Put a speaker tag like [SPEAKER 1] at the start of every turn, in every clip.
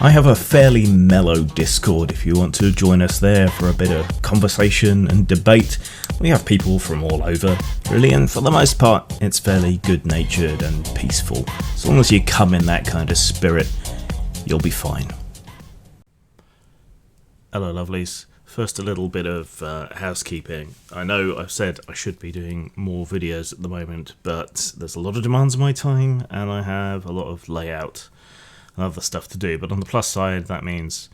[SPEAKER 1] I have a fairly mellow Discord if you want to join us there for a bit of conversation and debate. We have people from all over, really, and for the most part, it's fairly good-natured and peaceful. As long as you come in that kind of spirit, you'll be fine. Hello, lovelies. First, a little bit of housekeeping. I know I've said I should be doing more videos at the moment, but there's a lot of demands on my time, and I have a lot of layout and other stuff to do. But on the plus side, that means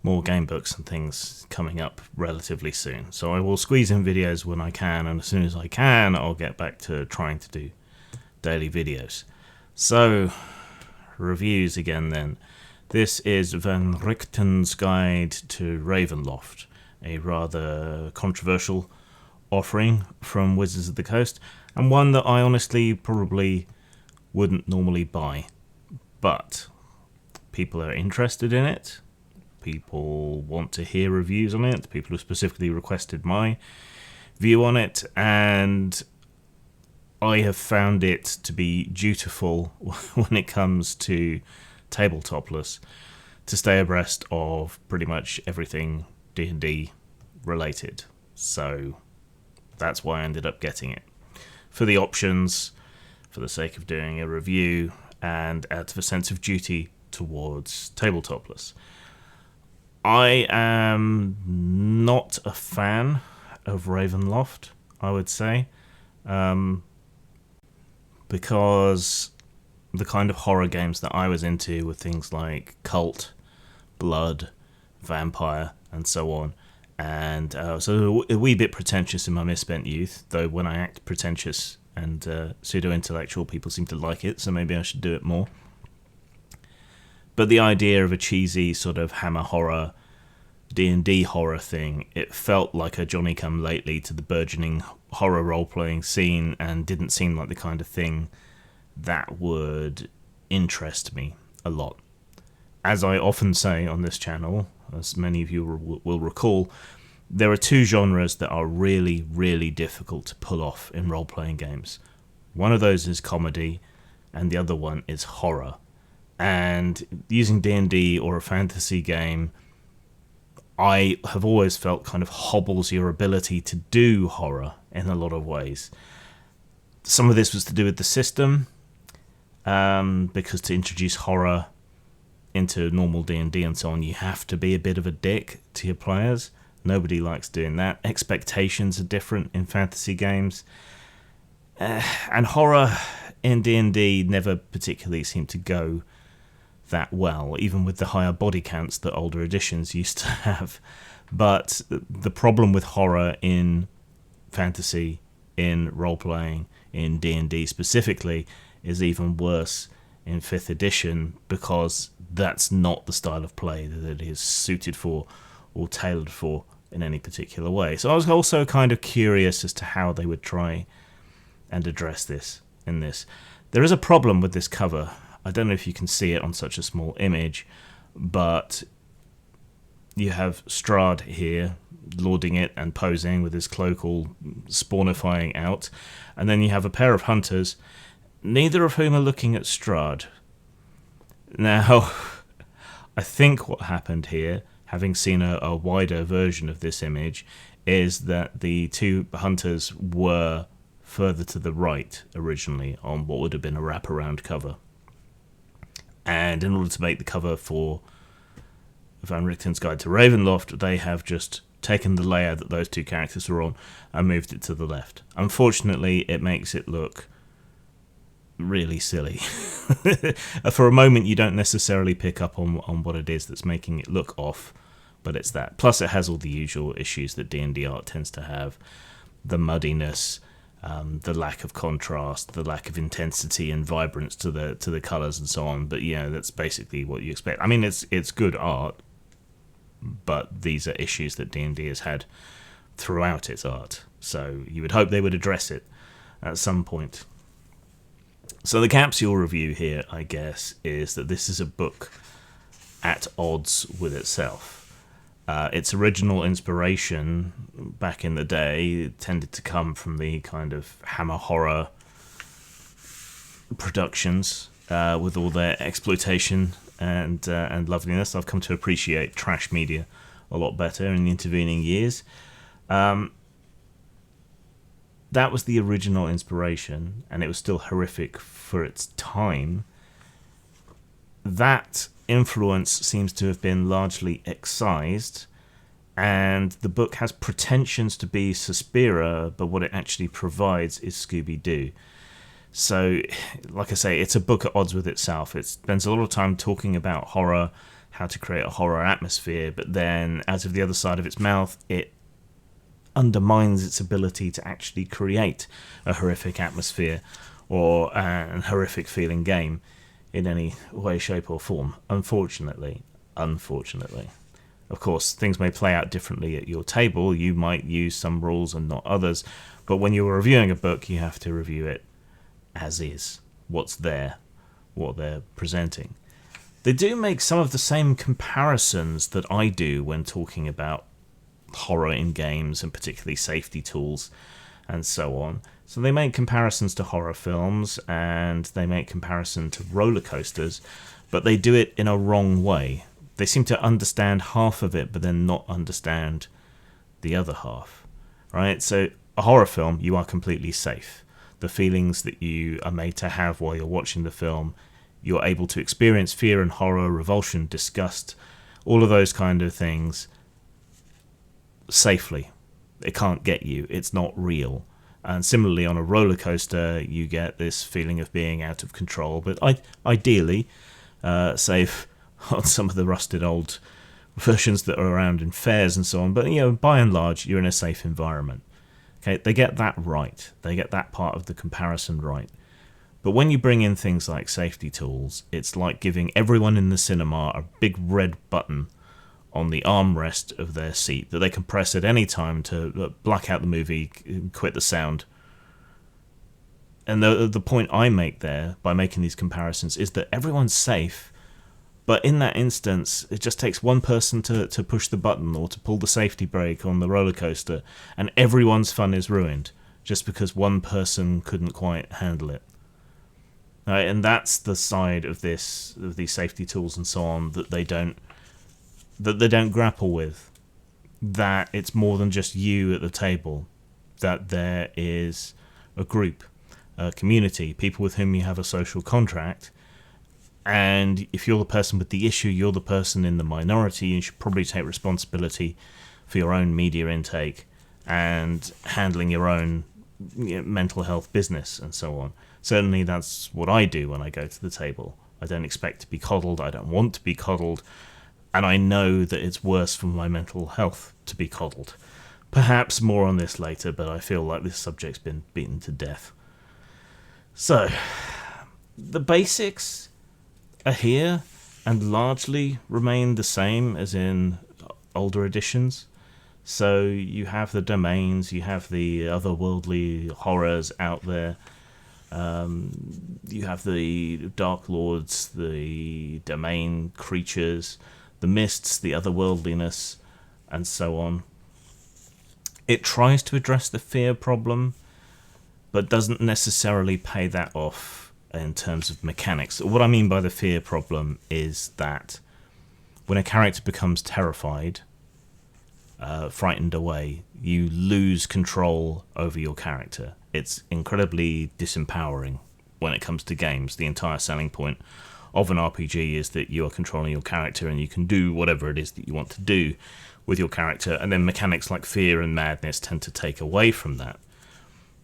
[SPEAKER 1] more game books and things coming up relatively soon. So I will squeeze in videos when I can, and as soon as I can, I'll get back to trying to do daily videos. So, reviews again then. This is Van Richten's Guide to Ravenloft, a rather controversial offering from Wizards of the Coast, and one that I honestly probably wouldn't normally buy. But people are interested in it, people want to hear reviews on it, people have specifically requested my view on it, and I have found it to be dutiful when it comes to tabletopless to stay abreast of pretty much everything D&D related. So that's why I ended up getting it. For the options, for the sake of doing a review, and out of a sense of duty towards tabletopless. I am not a fan of Ravenloft, I would say, because the kind of horror games that I was into were things like Cult, Blood, Vampire, and so on. And so a wee bit pretentious in my misspent youth, though when I act pretentious and pseudo-intellectual, people seem to like it, so maybe I should do it more. But the idea of a cheesy sort of hammer horror, D&D horror thing, it felt like a Johnny-come-lately to the burgeoning horror role-playing scene, and didn't seem like the kind of thing that would interest me a lot. As I often say on this channel, as many of you will recall, there are two genres that are really, really difficult to pull off in role-playing games. One of those is comedy, and the other one is horror. And using D&D or a fantasy game, I have always felt kind of hobbles your ability to do horror in a lot of ways. Some of this was to do with the system, because to introduce horror into normal D&D and so on, you have to be a bit of a dick to your players. Nobody likes doing that. Expectations are different in fantasy games, and horror in D&D never particularly seemed to go that well, even with the higher body counts that older editions used to have. But the problem with horror in fantasy, in role-playing, in D&D specifically, is even worse in 5th edition, because that's not the style of play that it is suited for or tailored for in any particular way. So I was also kind of curious as to how they would try and address this in this. There is a problem with this cover. I don't know if you can see it on such a small image, but you have Strahd here lording it and posing with his cloak all spawnifying out, and then you have a pair of hunters, neither of whom are looking at Strahd. Now, I think what happened here, having seen a wider version of this image, is that the two hunters were further to the right originally on what would have been a wraparound cover. And in order to make the cover for Van Richten's Guide to Ravenloft, they have just taken the layer that those two characters were on and moved it to the left. Unfortunately, it makes it look really silly. For a moment, you don't necessarily pick up on what it is that's making it look off, but it's that. Plus, it has all the usual issues that D&D art tends to have. The muddiness, the lack of contrast, the lack of intensity and vibrance to the colours and so on. But yeah, that's basically what you expect. I mean, it's good art, but these are issues that D&D has had throughout its art. So you would hope they would address it at some point. So the capsule review here, I guess, is that this is a book at odds with itself. Its original inspiration back in the day tended to come from the kind of hammer horror productions with all their exploitation and loveliness. I've come to appreciate trash media a lot better in the intervening years. That was the original inspiration, and it was still horrific for its time. That influence seems to have been largely excised, and the book has pretensions to be Suspira, but what it actually provides is Scooby Doo. So, like I say, it's a book at odds with itself. It spends a lot of time talking about horror, how to create a horror atmosphere, but then out of the other side of its mouth, it undermines its ability to actually create a horrific atmosphere or an horrific feeling game in any way, shape or form, unfortunately. Of course, things may play out differently at your table. You might use some rules and not others, but when you're reviewing a book, you have to review it as is, what's there, what they're presenting. They do make some of the same comparisons that I do when talking about horror in games, and particularly safety tools and so on. So they make comparisons to horror films, and they make comparison to roller coasters, but they do it in a wrong way. They seem to understand half of it, but then not understand the other half, right? So a horror film, you are completely safe. The feelings that you are made to have while you're watching the film, you're able to experience fear and horror, revulsion, disgust, all of those kind of things safely. It can't get you. It's not real. And similarly, on a roller coaster, you get this feeling of being out of control, but ideally, save on some of the rusted old versions that are around in fairs and so on, but by and large, you're in a safe environment. Okay, they get that right. They get that part of the comparison right. But when you bring in things like safety tools, it's like giving everyone in the cinema a big red button on the armrest of their seat that they can press at any time to black out the movie, quit the sound. And the point I make there, by making these comparisons, is that everyone's safe, but in that instance, it just takes one person to push the button or to pull the safety brake on the roller coaster, and everyone's fun is ruined, just because one person couldn't quite handle it. Right, and that's the side of these safety tools and so on that they don't grapple with. That it's more than just you at the table. That there is a group, a community, people with whom you have a social contract. And if you're the person with the issue, you're the person in the minority. You should probably take responsibility for your own media intake and handling your own mental health business and so on. Certainly that's what I do when I go to the table. I don't expect to be coddled. I don't want to be coddled. And I know that it's worse for my mental health to be coddled. Perhaps more on this later, but I feel like this subject's been beaten to death. So, the basics are here and largely remain the same as in older editions. So you have the domains, you have the otherworldly horrors out there, you have the Dark Lords, the domain creatures, the mists, the otherworldliness, and so on. It tries to address the fear problem, but doesn't necessarily pay that off in terms of mechanics. What I mean by the fear problem is that when a character becomes terrified, frightened away, you lose control over your character. It's incredibly disempowering when it comes to games. The entire selling point of an RPG is that you are controlling your character and you can do whatever it is that you want to do with your character, and then mechanics like fear and madness tend to take away from that.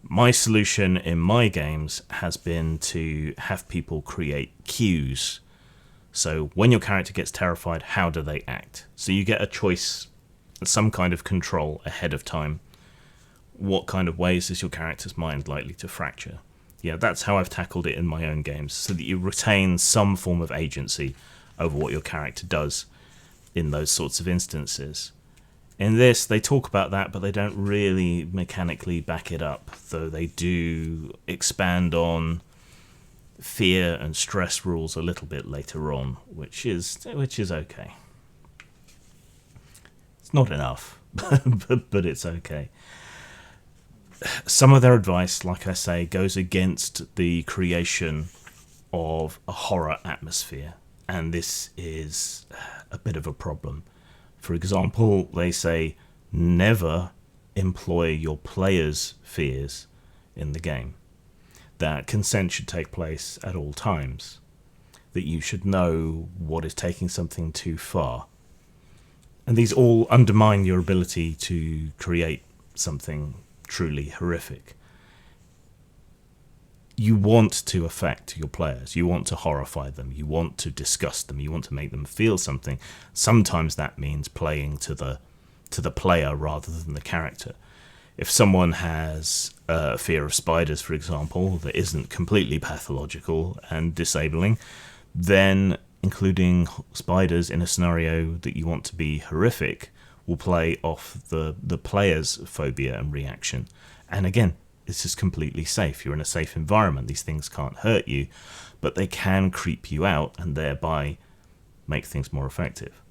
[SPEAKER 1] My solution in my games has been to have people create cues. So when your character gets terrified, how do they act? So you get a choice, some kind of control ahead of time. What kind of ways is your character's mind likely to fracture? Yeah, that's how I've tackled it in my own games, so that you retain some form of agency over what your character does in those sorts of instances. In this, they talk about that, but they don't really mechanically back it up, though they do expand on fear and stress rules a little bit later on, which is okay. It's not enough, but it's okay. Some of their advice, like I say, goes against the creation of a horror atmosphere. and this is a bit of a problem. For example, they say never employ your players' fears in the game. That consent should take place at all times. That you should know what is taking something too far. And these all undermine your ability to create something truly horrific. You want to affect your players. You want to horrify them. You want to disgust them. You want to make them feel something. Sometimes that means playing to the player rather than the character. If someone has a fear of spiders, for example, that isn't completely pathological and disabling, then including spiders in a scenario that you want to be horrific will play off the player's phobia and reaction. And again, this is completely safe. You're in a safe environment. These things can't hurt you, but they can creep you out and thereby make things more effective.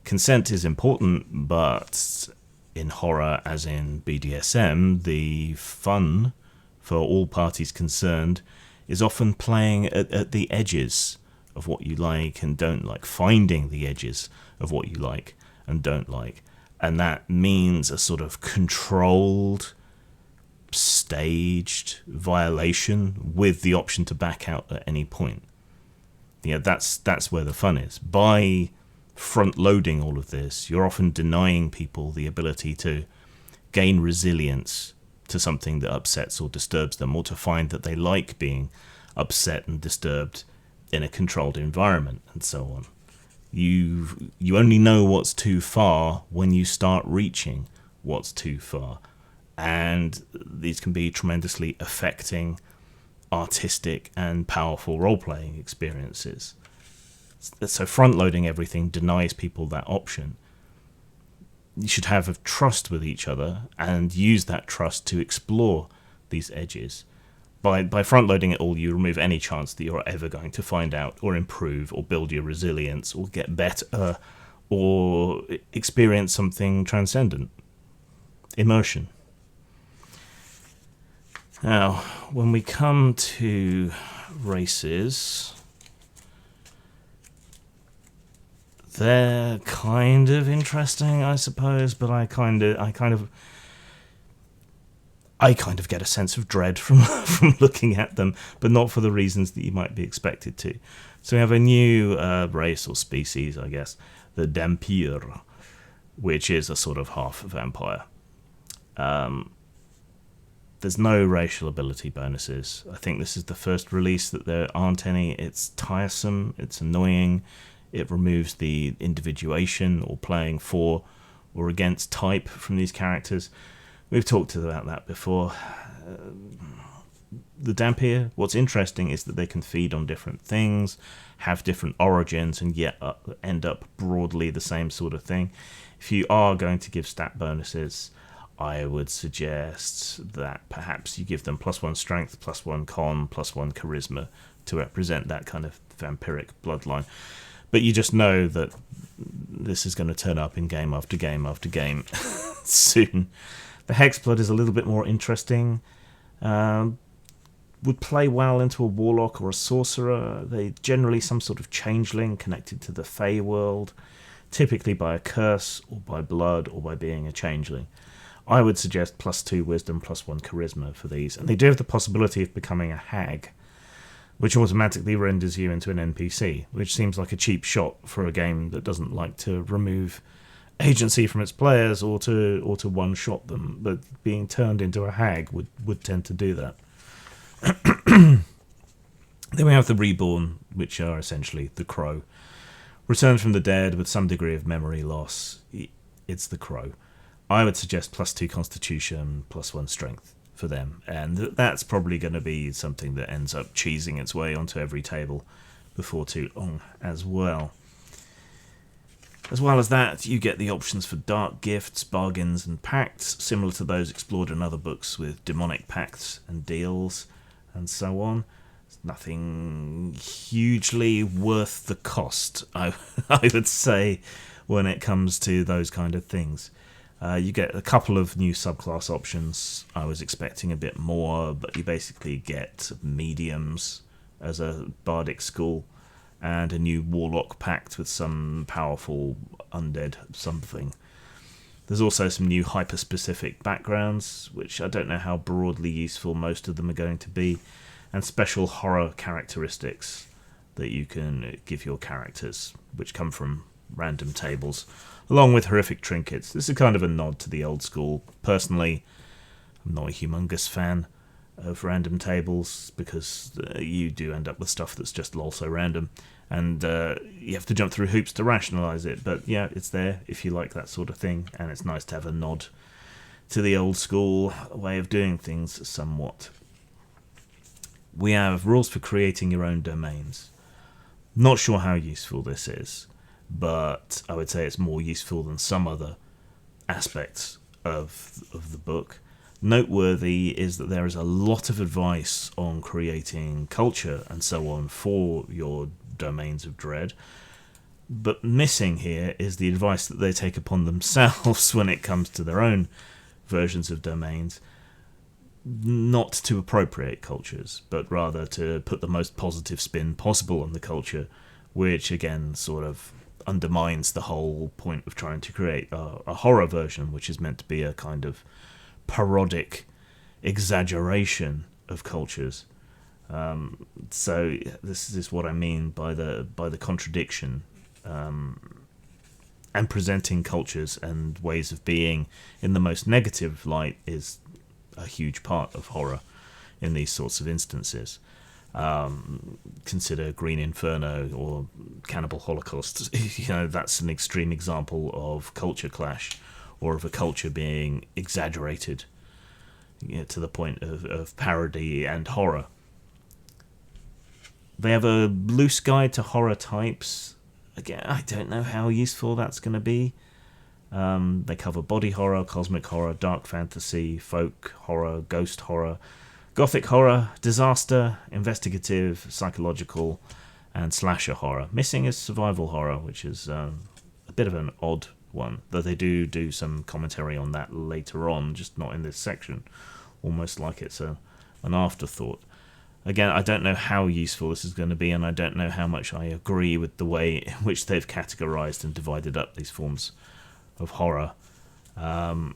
[SPEAKER 1] Consent is important, but in horror, as in BDSM, the fun for all parties concerned is often playing at the edges of what you like and don't like, finding the edges of what you like and don't like. And that means a sort of controlled, staged violation with the option to back out at any point. Yeah, that's where the fun is. By front-loading all of this, you're often denying people the ability to gain resilience to something that upsets or disturbs them, or to find that they like being upset and disturbed in a controlled environment, and so on. You only know what's too far when you start reaching what's too far. And these can be tremendously affecting, artistic and powerful role-playing experiences. So front-loading everything denies people that option. You should have a trust with each other and use that trust to explore these edges. By front-loading it all, you remove any chance that you're ever going to find out or improve or build your resilience or get better or experience something transcendent. Immersion. Now, when we come to races, they're kind of interesting, I suppose, but I kind of get a sense of dread from looking at them, but not for the reasons that you might be expected to. So we have a new race or species, I guess, the Dampir, which is a sort of half vampire. There's no racial ability bonuses. I think this is the first release that there aren't any. It's tiresome, it's annoying, it removes the individuation or playing for or against type from these characters. We've talked about that before. The Dampir, what's interesting is that they can feed on different things, have different origins, and yet end up broadly the same sort of thing. If you are going to give stat bonuses, I would suggest that perhaps you give them +1 strength, +1 con, +1 charisma to represent that kind of vampiric bloodline. But you just know that this is going to turn up in game after game after game soon. The Hexblood is a little bit more interesting. Would play well into a warlock or a sorcerer. They're generally some sort of changeling connected to the Fey world, typically by a curse or by blood or by being a changeling. I would suggest +2 wisdom, +1 charisma for these. And they do have the possibility of becoming a hag, which automatically renders you into an NPC, which seems like a cheap shot for a game that doesn't like to remove agency from its players or to one-shot them. But being turned into a hag would tend to do that. Then we have the Reborn, which are essentially the Crow. Returned from the dead with some degree of memory loss. It's the Crow. I would suggest +2 Constitution, +1 Strength for them, and that's probably going to be something that ends up cheesing its way onto every table before too long as well. As well as that, you get the options for dark gifts, bargains, and pacts, similar to those explored in other books with demonic pacts and deals, and so on. It's nothing hugely worth the cost, I would say, when it comes to those kind of things. You get a couple of new subclass options. I was expecting a bit more, but you basically get mediums as a bardic school and a new warlock pact with some powerful undead something. There's also some new hyper-specific backgrounds, which I don't know how broadly useful most of them are going to be, and special horror characteristics that you can give your characters, which come from random tables, along with horrific trinkets. This is kind of a nod to the old school. Personally, I'm not a humongous fan of random tables, because you do end up with stuff that's just also random, and you have to jump through hoops to rationalise it. But yeah, it's there if you like that sort of thing, and it's nice to have a nod to the old school way of doing things somewhat. We have rules for creating your own domains. Not sure how useful this is, but I would say it's more useful than some other aspects of the book. Noteworthy is that there is a lot of advice on creating culture and so on for your domains of dread, but missing here is the advice that they take upon themselves when it comes to their own versions of domains, not to appropriate cultures, but rather to put the most positive spin possible on the culture, which again sort of undermines the whole point of trying to create a horror version, which is meant to be a kind of parodic exaggeration of cultures. So this is what I mean by the contradiction, and presenting cultures and ways of being in the most negative light is a huge part of horror in these sorts of instances. Consider Green Inferno or Cannibal Holocaust. That's an extreme example of culture clash, or of a culture being exaggerated to the point of parody and horror. They have a loose guide to horror types. Again, I don't know how useful that's going to be. They cover body horror, cosmic horror, dark fantasy, folk horror, ghost horror, gothic horror, disaster, investigative, psychological, and slasher horror. Missing is survival horror, which is a bit of an odd one, though they do some commentary on that later on, just not in this section, almost like it's an afterthought. Again, I don't know how useful this is going to be, and I don't know how much I agree with the way in which they've categorized and divided up these forms of horror, and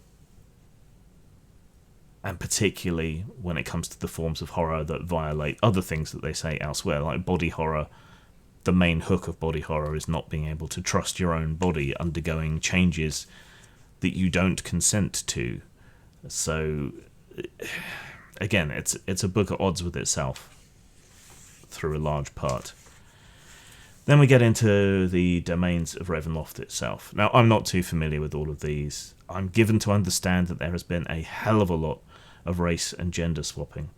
[SPEAKER 1] particularly when it comes to the forms of horror that violate other things that they say elsewhere, like body horror. The main hook of body horror is not being able to trust your own body undergoing changes that you don't consent to. So again, it's a book at odds with itself through a large part. Then we get into the domains of Ravenloft itself. Now, I'm not too familiar with all of these. I'm given to understand that there has been a hell of a lot of race and gender swapping.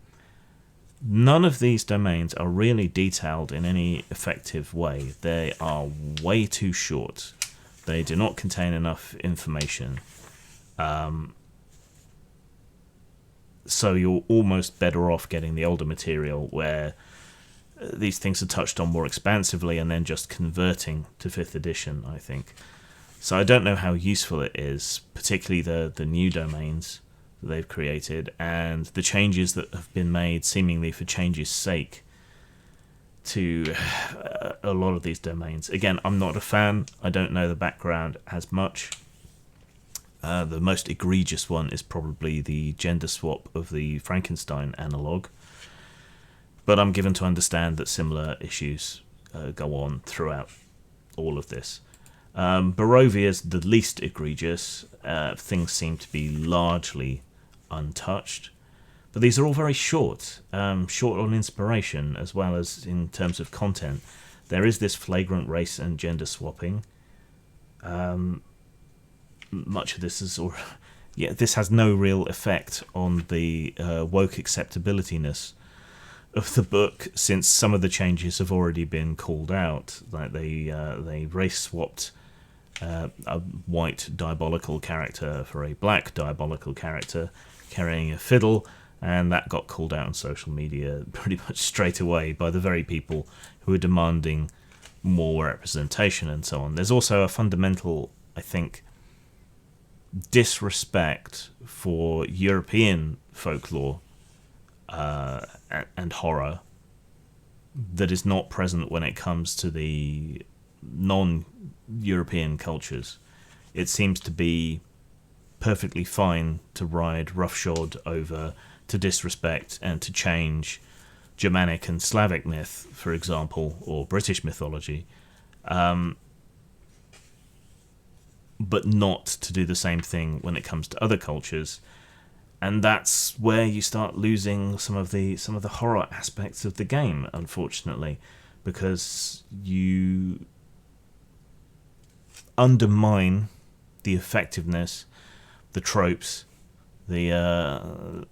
[SPEAKER 1] None of these domains are really detailed in any effective way. They are way too short. They do not contain enough information. So you're almost better off getting the older material where these things are touched on more expansively and then just converting to 5th edition, I think. So I don't know how useful it is, particularly the new domains that they've created and the changes that have been made seemingly for change's sake to a lot of these domains. Again, I'm not a fan. I don't know the background as much. The most egregious one is probably the gender swap of the Frankenstein analogue. But I'm given to understand that similar issues go on throughout all of this. Barovia's the least egregious. Things seem to be largely untouched. But these are all very short. Short on inspiration as well as in terms of content. There is this flagrant race and gender swapping. Much of this is... this has no real effect on the woke acceptability-ness of the book, since some of the changes have already been called out. Like they race swapped a white diabolical character for a black diabolical character carrying a fiddle, and that got called out on social media pretty much straight away by the very people who are demanding more representation and so on. There's also a fundamental, I think, disrespect for European folklore and horror that is not present when it comes to the non-European cultures. It seems to be perfectly fine to ride roughshod over, to disrespect and to change Germanic and Slavic myth, for example, or British mythology, but not to do the same thing when it comes to other cultures. And that's where you start losing some of the horror aspects of the game, unfortunately, because you undermine the effectiveness, the tropes, the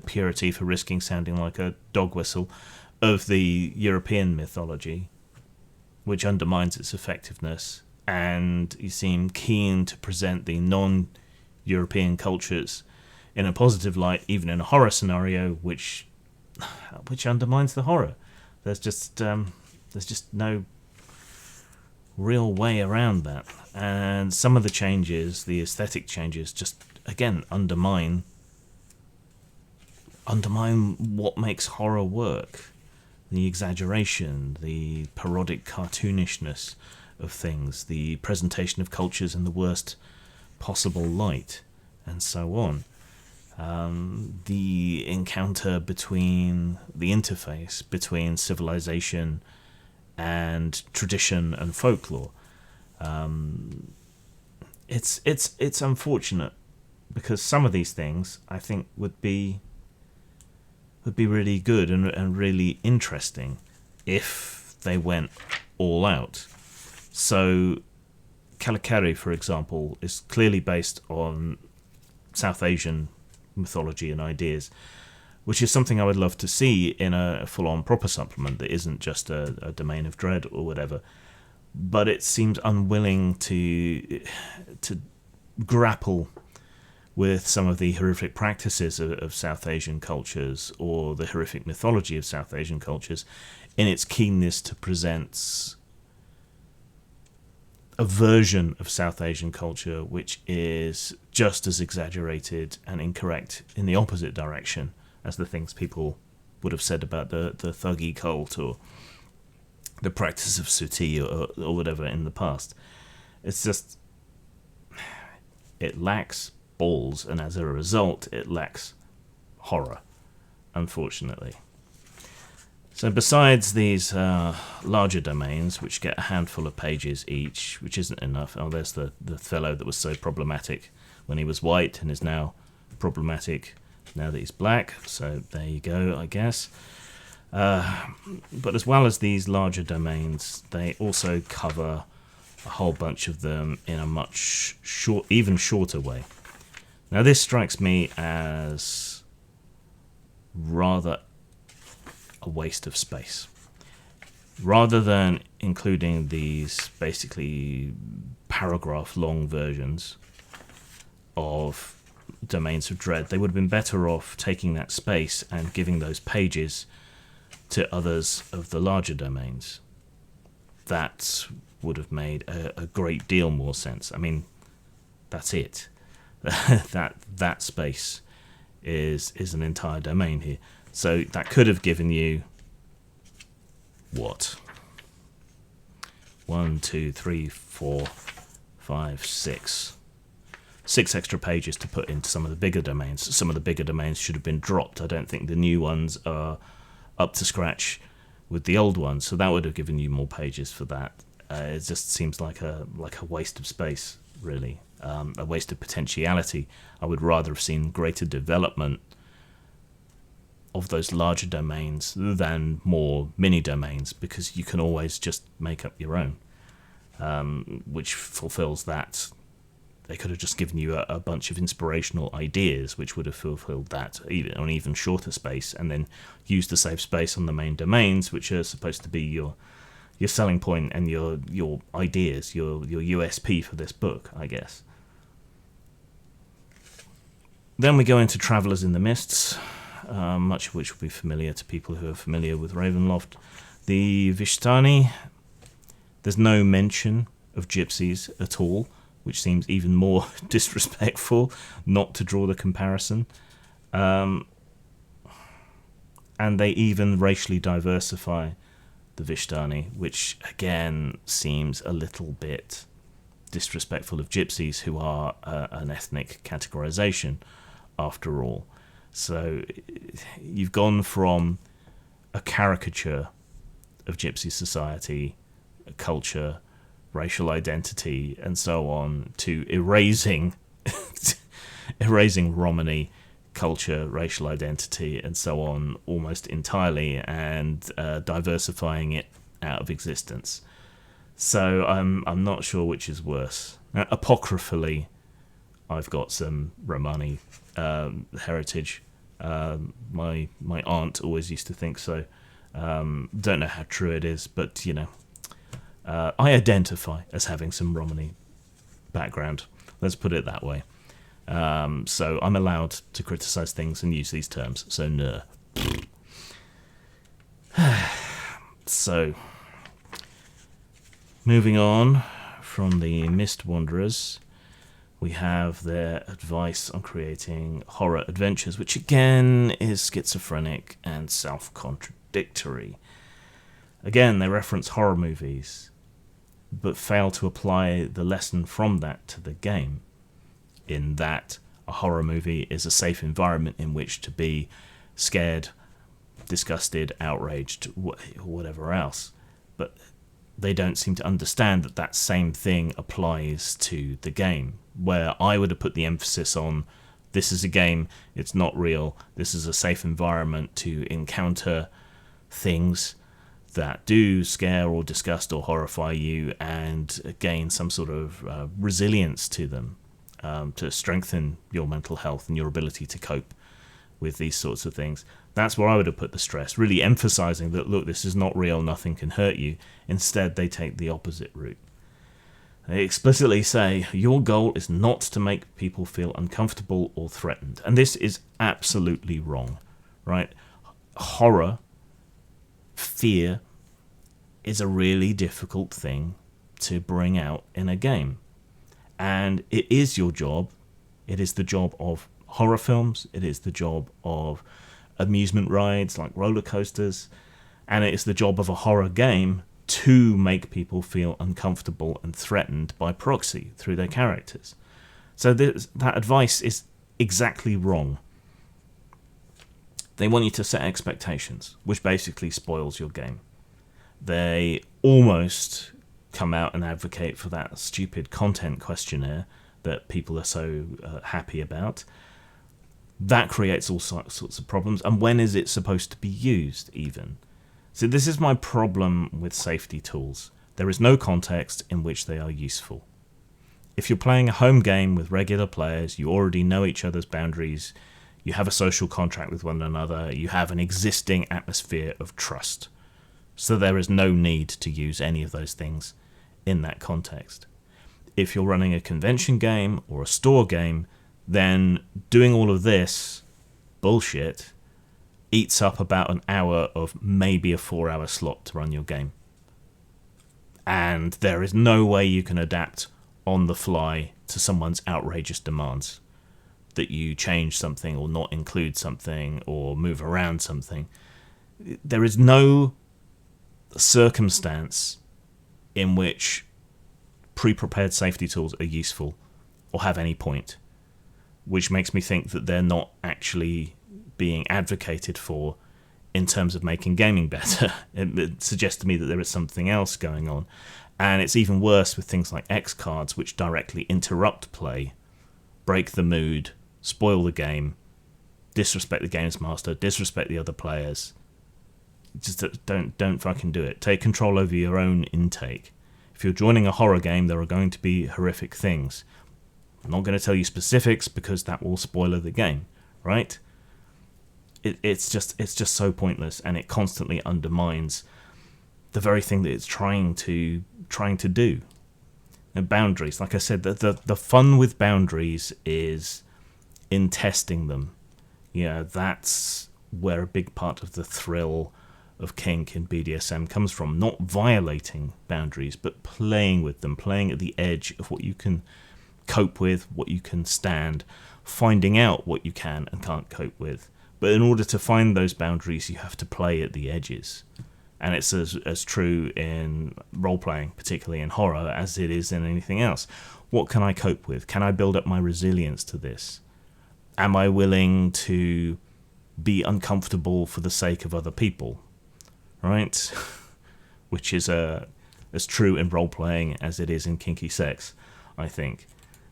[SPEAKER 1] purity, for risking sounding like a dog whistle, of the European mythology, which undermines its effectiveness. And you seem keen to present the non-European cultures in a positive light, even in a horror scenario, which undermines the horror. There's just no real way around that. And some of the changes, the aesthetic changes, just again undermine what makes horror work. The exaggeration, the parodic cartoonishness of things, the presentation of cultures in the worst possible light, and so on. The encounter between the interface between civilization and tradition and folklore. It's unfortunate, because some of these things I think would be really good and really interesting if they went all out. So Kalakari, for example, is clearly based on South Asian mythology and ideas, which is something I would love to see in a full-on proper supplement that isn't just a Domain of Dread or whatever. But it seems unwilling to grapple with some of the horrific practices of South Asian cultures, or the horrific mythology of South Asian cultures, in its keenness to present a version of South Asian culture which is just as exaggerated and incorrect in the opposite direction as the things people would have said about the Thuggee cult or the practice of Suti or whatever in the past. It's just, it lacks balls, and as a result it lacks horror, unfortunately. So besides these larger domains, which get a handful of pages each, which isn't enough. Oh, there's the fellow that was so problematic when he was white and is now problematic now that he's black. So there you go, I guess. But as well as these larger domains, they also cover a whole bunch of them in a much even shorter way. Now this strikes me as rather a waste of space. Rather than including these basically paragraph long versions of Domains of Dread, they would have been better off taking that space and giving those pages to others of the larger domains. That would have made a great deal more sense. I mean, that's it. that space is an entire domain here. So that could have given you, what? 1, 2, 3, 4, 5, 6. 6 extra pages to put into some of the bigger domains. Some of the bigger domains should have been dropped. I don't think the new ones are up to scratch with the old ones, so that would have given you more pages for that. It just seems like a waste of space, really. A waste of potentiality. I would rather have seen greater development of those larger domains than more mini domains, because you can always just make up your own, which fulfills that. They could have just given you a bunch of inspirational ideas, which would have fulfilled that on an even shorter space, and then use the save space on the main domains, which are supposed to be your selling point and your ideas, your USP for this book, I guess. Then we go into Travellers in the Mists, much of which will be familiar to people who are familiar with Ravenloft. The Vishtani, there's no mention of gypsies at all, which seems even more disrespectful not to draw the comparison. And they even racially diversify the Vishtani, which again seems a little bit disrespectful of gypsies, who are an ethnic categorization after all. So you've gone from a caricature of gypsy society, culture, racial identity, and so on, to erasing Romani culture, racial identity, and so on almost entirely, and diversifying it out of existence. So I'm not sure which is worse. Apocryphally, I've got some Romani heritage. My aunt always used to think so. Don't know how true it is, but I identify as having some Romani background. Let's put it that way. So I'm allowed to criticize things and use these terms. So no. So moving on from the Mist Wanderers, we have their advice on creating horror adventures, which again is schizophrenic and self-contradictory. Again, they reference horror movies, but fail to apply the lesson from that to the game, in that a horror movie is a safe environment in which to be scared, disgusted, outraged, whatever else. But they don't seem to understand that that same thing applies to the game, where I would have put the emphasis on, this is a game, it's not real, this is a safe environment to encounter things that do scare or disgust or horrify you, and gain some sort of resilience to them, to strengthen your mental health and your ability to cope with these sorts of things. That's where I would have put the stress, really emphasizing that, look, this is not real, nothing can hurt you. Instead, they take the opposite route. They explicitly say, your goal is not to make people feel uncomfortable or threatened. And this is absolutely wrong, right? Horror, fear, is a really difficult thing to bring out in a game. And it is your job, it is the job of horror films, it is the job of amusement rides like roller coasters, and it is the job of a horror game to make people feel uncomfortable and threatened by proxy through their characters. So that advice is exactly wrong. They want you to set expectations, which basically spoils your game. They almost come out and advocate for that stupid content questionnaire that people are so happy about. That creates all sorts of problems. And when is it supposed to be used, even? So this is my problem with safety tools. There is no context in which they are useful. If you're playing a home game with regular players, you already know each other's boundaries, you have a social contract with one another, you have an existing atmosphere of trust. So there is no need to use any of those things in that context. If you're running a convention game or a store game, then doing all of this bullshit eats up about an hour of maybe a 4-hour slot to run your game. And there is no way you can adapt on the fly to someone's outrageous demands, that you change something or not include something or move around something. There is no circumstance in which pre-prepared safety tools are useful or have any point, which makes me think that they're not actually being advocated for in terms of making gaming better. It suggests to me that there is something else going on. And it's even worse with things like X cards, which directly interrupt play, break the mood, spoil the game, disrespect the games master, disrespect the other players. Just don't fucking do it. Take control over your own intake. If you're joining a horror game, there are going to be horrific things. I'm not going to tell you specifics because that will spoil the game, right? It's just so pointless, and it constantly undermines the very thing that it's trying to do. And boundaries, like I said, the fun with boundaries is in testing them. Yeah, that's where a big part of the thrill of kink and BDSM comes from. Not violating boundaries, but playing with them, playing at the edge of what you can cope with, what you can stand, finding out what you can and can't cope with. But in order to find those boundaries, you have to play at the edges. And it's as true in role-playing, particularly in horror, as it is in anything else. What can I cope with? Can I build up my resilience to this? Am I willing to be uncomfortable for the sake of other people? Right? Which is as true in role-playing as it is in kinky sex, I think.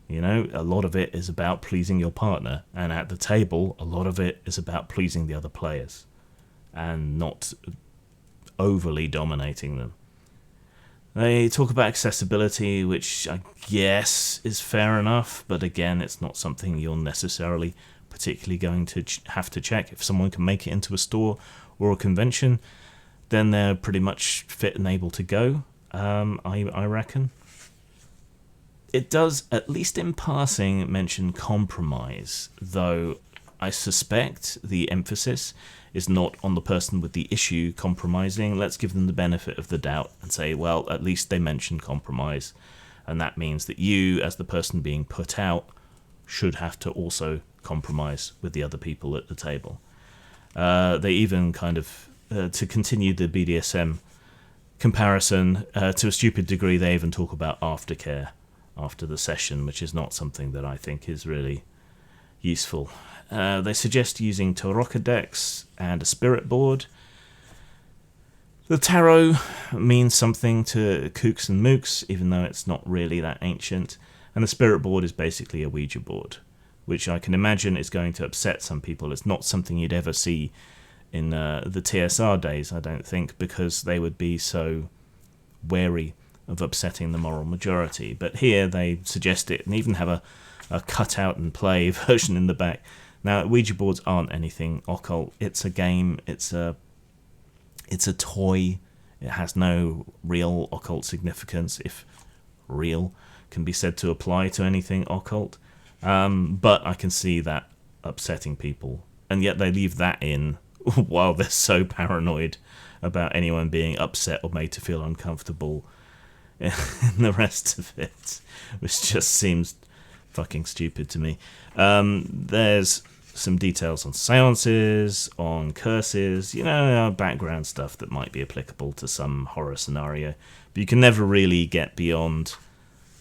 [SPEAKER 1] You know, a lot of it is about pleasing your partner, and at the table, a lot of it is about pleasing the other players and not overly dominating them. They talk about accessibility, which I guess is fair enough, but again, it's not something you're necessarily particularly going to have to check. If someone can make it into a store or a convention, then they're pretty much fit and able to go, I reckon. It does, at least in passing, mention compromise, though I suspect the emphasis is not on the person with the issue compromising. Let's give them the benefit of the doubt and say, well, at least they mentioned compromise. And that means that you, as the person being put out, should have to also compromise with the other people at the table. They even kind of, to continue the BDSM comparison, to a stupid degree, they even talk about aftercare after the session, which is not something that I think is really useful. They suggest using Tarot decks and a spirit board. The tarot means something to kooks and mooks, even though it's not really that ancient. And the spirit board is basically a Ouija board, which I can imagine is going to upset some people. It's not something you'd ever see in the TSR days, I don't think, because they would be so wary of upsetting the moral majority. But here they suggest it and even have a cut out and play version in the back. Now, Ouija boards aren't anything occult. It's a game. It's a toy. It has no real occult significance, if real can be said to apply to anything occult. But I can see that upsetting people. And yet they leave that in while they're so paranoid about anyone being upset or made to feel uncomfortable in the rest of it, which just seems fucking stupid to me. There's some details on seances, on curses, background stuff that might be applicable to some horror scenario. But you can never really get beyond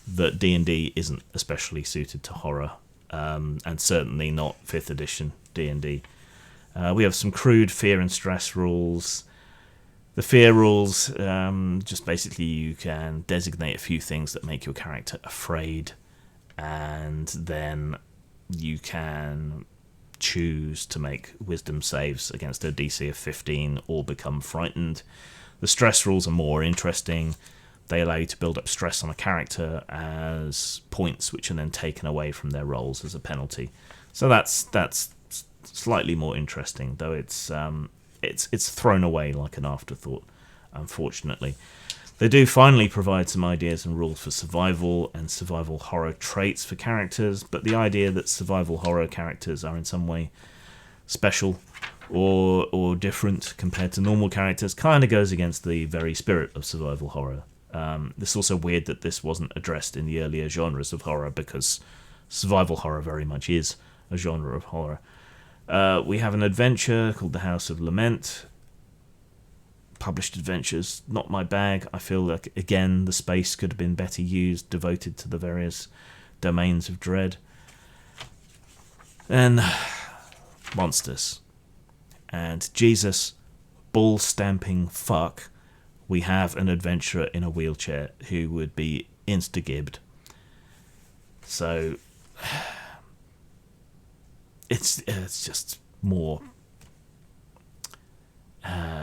[SPEAKER 1] that D&D isn't especially suited to horror, and certainly not 5th edition D&D. We have some crude fear and stress rules. The fear rules, just basically you can designate a few things that make your character afraid, and then you can choose to make wisdom saves against a DC of 15 or become frightened. The stress rules are more interesting. They allow you to build up stress on a character as points, which are then taken away from their rolls as a penalty. So that's slightly more interesting, though it's thrown away like an afterthought, unfortunately. They do finally provide some ideas and rules for survival and survival horror traits for characters, but the idea that survival horror characters are in some way special or different compared to normal characters kind of goes against the very spirit of survival horror. It's also weird that this wasn't addressed in the earlier genres of horror, because survival horror very much is a genre of horror. We have an adventure called The House of Lament. Published adventures, not my bag. I feel like, again, the space could have been better used, devoted to the various domains of dread. And monsters. And Jesus, ball-stamping fuck, we have an adventurer in a wheelchair who would be insta-gibbed. So it's just more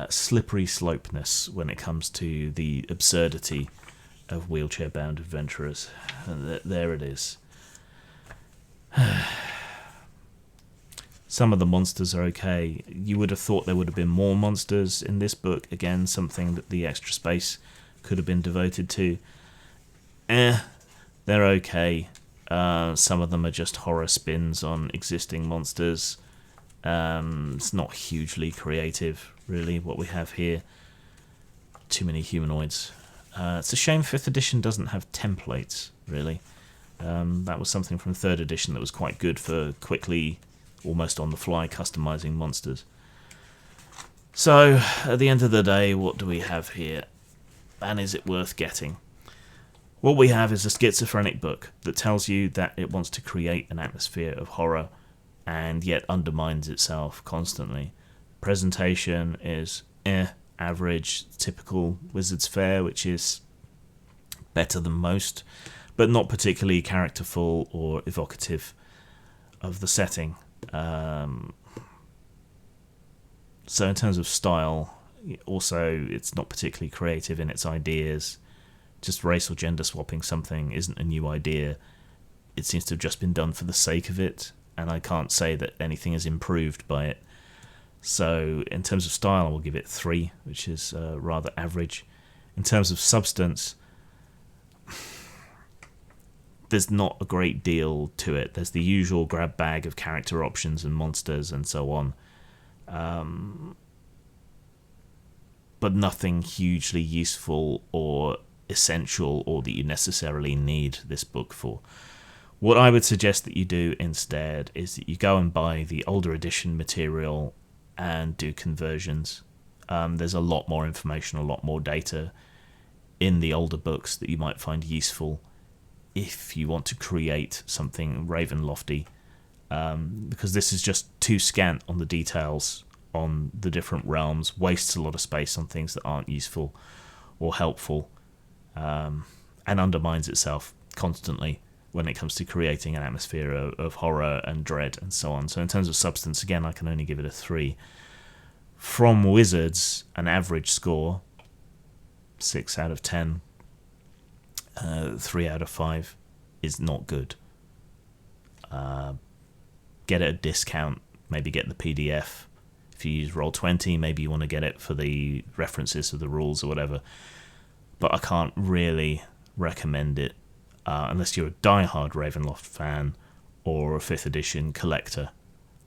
[SPEAKER 1] slippery slopeness when it comes to the absurdity of wheelchair-bound adventurers. And there it is. Some of the monsters are okay. You would have thought there would have been more monsters in this book. Again, something that the extra space could have been devoted to. They're okay. Some of them are just horror spins on existing monsters. It's not hugely creative, really, what we have here. Too many humanoids. It's a shame 5th edition doesn't have templates, really. That was something from 3rd edition that was quite good for quickly, almost on the fly, customizing monsters. So, at the end of the day, what do we have here? And is it worth getting? What we have is a schizophrenic book that tells you that it wants to create an atmosphere of horror and yet undermines itself constantly. Presentation is average, typical Wizard's fare, which is better than most, but not particularly characterful or evocative of the setting. So in terms of style, also it's not particularly creative in its ideas. Just race or gender swapping something isn't a new idea. It seems to have just been done for the sake of it, and I can't say that anything is improved by it. So in terms of style, I will give it 3, which is rather average. In terms of substance, there's not a great deal to it. There's the usual grab bag of character options and monsters and so on. But nothing hugely useful or essential or that you necessarily need this book for. What I would suggest that you do instead is that you go and buy the older edition material and do conversions. There's a lot more information, a lot more data in the older books that you might find useful if you want to create something Ravenlofty, because this is just too scant on the details on the different realms, wastes a lot of space on things that aren't useful or helpful, and undermines itself constantly when it comes to creating an atmosphere of horror and dread and so on. So in terms of substance, again, I can only give it a 3. From Wizards, an average score, 6 out of 10, 3 out of 5 is not good. Get it at a discount, maybe get the PDF. If you use Roll20, maybe you want to get it for the references of the rules or whatever. But I can't really recommend it unless you're a diehard Ravenloft fan or a 5th edition collector.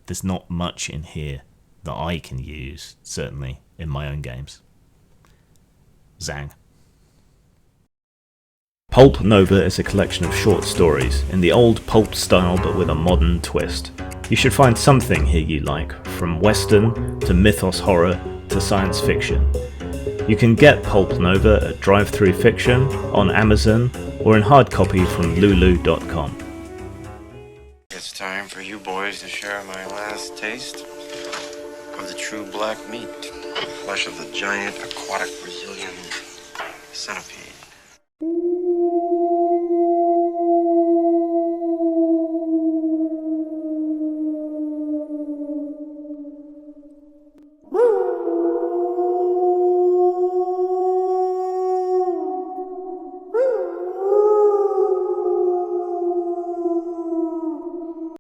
[SPEAKER 1] There's not much in here that I can use, certainly, in my own games. Zang. Pulp Nova is a collection of short stories in the old pulp style but with a modern twist. You should find something here you like, from western to mythos horror to science fiction. You can get Pulp Nova at Drive-Thru Fiction, on Amazon, or in hard copy from lulu.com.
[SPEAKER 2] It's time for you boys to share my last taste of the true black meat, the flesh of the giant aquatic Brazilian centipede.